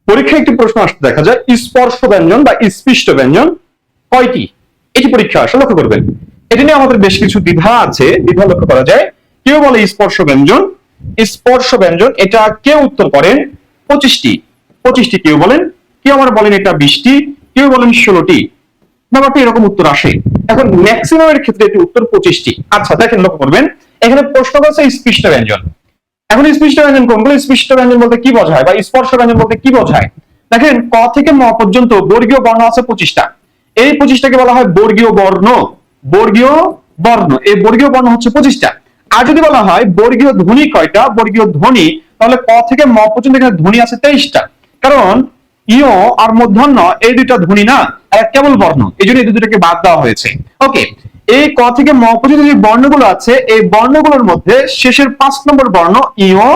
পরীক্ষায় একটি প্রশ্ন আসতে দেখা যায় স্পর্শ ব্যঞ্জন বা স্পৃষ্ট ব্যঞ্জন কয়টি, এটি পরীক্ষা আসে, লক্ষ্য করবেন। এটি নিয়ে আমাদের বেশ কিছু দ্বিধা আছে, দ্বিধা লক্ষ্য করা যায়। কেউ বলে স্পর্শ ব্যঞ্জন, এটা কেউ উত্তর করেন 25টি কেউ বলেন, কেউ আবার বলেন এটা 20টি, কেউ বলেন 16টি। ব্যাপারটা এরকম উত্তর আসে। এখন ম্যাক্সিমামের ক্ষেত্রে এটি উত্তর 25টি। আচ্ছা দেখেন, লক্ষ্য করবেন, এখানে প্রশ্ন করেছে স্পৃষ্ট ব্যঞ্জন। এখন স্পৃষ্ট ব্যঞ্জন কোনগুলো? স্পৃষ্ট ব্যঞ্জন বলতে কি বোঝায় বা স্পর্শ ব্যঞ্জন বলতে কি বোঝায়? দেখেন, ক থেকে ম পর্যন্ত বর্গীয় বর্ণ আছে 25টা। এই 25টাকে বলা হয় বর্গীয় বর্ণ। বর্গীয় বর্ণ, এই বর্গীয় বর্ণ হচ্ছে 25টা। আর যদি বলা হয় বর্গীয় ধ্বনি কয়টা, বর্গীয় ধ্বনি, তাহলে ক থেকে ম পর্যন্ত এখানে ধ্বনি আছে 23টা। কারণ ইয় আর মূর্ধন্য এই দুইটা ধ্বনি না, আর কেবল বর্ণ, এই জন্য এই দুটোকে বাদ দেওয়া হয়েছে। ওকে, এই ক থেকে ম পর্যন্ত যে বর্ণগুলো আছে, এই বর্ণগুলোর মধ্যে শেষের 5 নম্বর বর্ণ ইয়,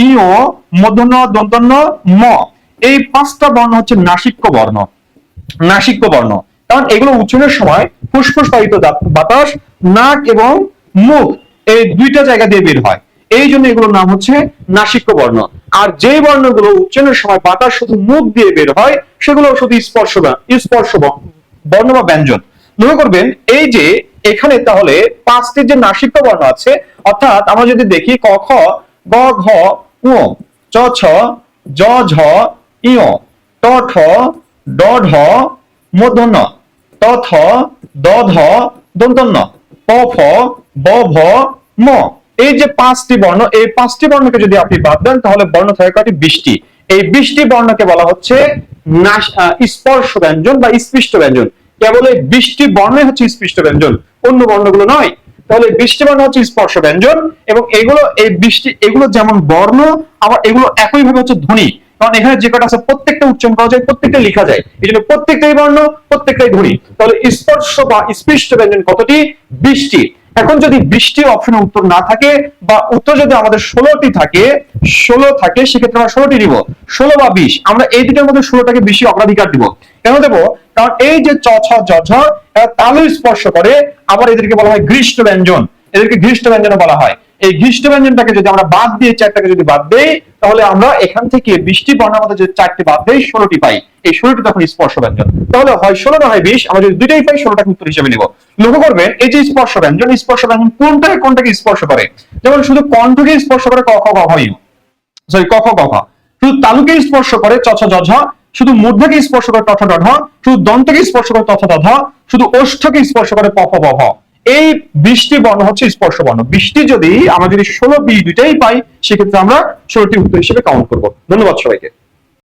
ইয়, মূর্ধন্য, দন্তন্য, ম, এই 5টা বর্ণ হচ্ছে নাসিক্য বর্ণ। নাসিক্য বর্ণ, কারণ এগুলো উচ্চারণের সময় ফুসফুস বাহিত বাতাস নাক এবং মুখ এই দুইটা জায়গা দিয়ে বের হয়, এই জন্য এগুলোর নাম হচ্ছে নাসিক্য বর্ণ। আর যে বর্ণগুলো উচ্চারণের সময় বাতাস শুধু মুখ দিয়ে বের হয়, সেগুলো শুধু স্পর্শ বর্ণ বা ব্যঞ্জন। লক্ষ্য করবেন, এই যে এখানে তাহলে 5টি যে নাসিক্য বর্ণ আছে, অর্থাৎ আমরা যদি দেখি ক খ, গ ঘ, ঙ, চ ছ, জ ঝ, ইয়, ট ঠ, ড ঢ, মূর্ধন্য, ত থ, দ ধ, দন্তন্য, প ফ, ব ভ, ম, এই যে 5টি বর্ণ, এই 5টি বর্ণকে যদি আপনি বাদ দেন তাহলে বর্ণ থাকে কয়টি? 20টি। এই 20টি বর্ণকে বলা হচ্ছে স্পর্শ ব্যঞ্জন বা স্পৃষ্ট ব্যঞ্জন। কেবল এই 20টি বর্ণই হচ্ছে স্পৃষ্ট ব্যঞ্জন, অন্য বর্ণগুলো নয়। তাহলে 20টি বর্ণ হচ্ছে স্পর্শ ব্যঞ্জন, এবং এগুলো এই 20টি, এগুলো যেমন বর্ণ, আবার এগুলো একইভাবে হচ্ছে ধ্বনি। কারণ এখানে যে কটা আছে প্রত্যেকটা উচ্চারণ করা যায়, প্রত্যেকটা লেখা যায়, এই জন্য প্রত্যেকটাই বর্ণ, প্রত্যেকটাই ধ্বনি। তাহলে স্পর্শ বা স্পৃষ্ট ব্যঞ্জন কতটি? 20টি। এখন যদি 20টি অপশনে উত্তর না থাকে, বা উত্তর যদি আমাদের 16টি থাকে, 16 থাকে, সেক্ষেত্রে আমরা 16টি দিব। 16 বা 20, আমরা এই দুটোর মধ্যে 16টাকে বেশি অগ্রাধিকার দিব। কেন দেবো? কারণ এই যে চ ছ জ ঝ, এরা তালু স্পর্শ করে, আবার এদেরকে বলা হয় ঘৃষ্ট ব্যঞ্জন, এদেরকে ঘৃষ্ট ব্যঞ্জন বলা হয়। এই ঘৃষ্ট ব্যঞ্জনটাকে যদি আমরা বাদ দিয়ে 4টাকে যদি বাদ দেই, তাহলে আমরা এখান থেকে 20টি বর্ণের মধ্যে যদি 4টি বাদ দেই, 16টি পাই। এই 16টি তখন স্পর্শ ব্যঞ্জন। তাহলে হয় 16 না হয় 20, আমরা যদি দুইটাই পাই 16টাকে উত্তর হিসেবে নিব। লক্ষ্য করবেন, এই যে স্পর্শ ব্যঞ্জন কোনটাকে স্পর্শ করে? যেমন শুধু কণ্ঠকে স্পর্শ করে ক খ গ ঘ ই, সরি ক খ গ ঘ। শুধু তালুকে স্পর্শ করে চ ছ জ ঝ, শুধু মূর্ধকে স্পর্শ করে ট ঠ ড ঢ, শুধু দন্তকে স্পর্শ করে ত থ দ ধ, শুধু ওষ্ঠকে স্পর্শ করে প ফ ব ভ। এই 20টি বর্ণ হচ্ছে স্পর্শ বর্ণ। 20টি যদি আমরা 16 20 দুইটাই পাই, সেক্ষেত্রে আমরা 16টি উত্তর হিসেবে কাউন্ট করব। ধন্যবাদ সবাইকে।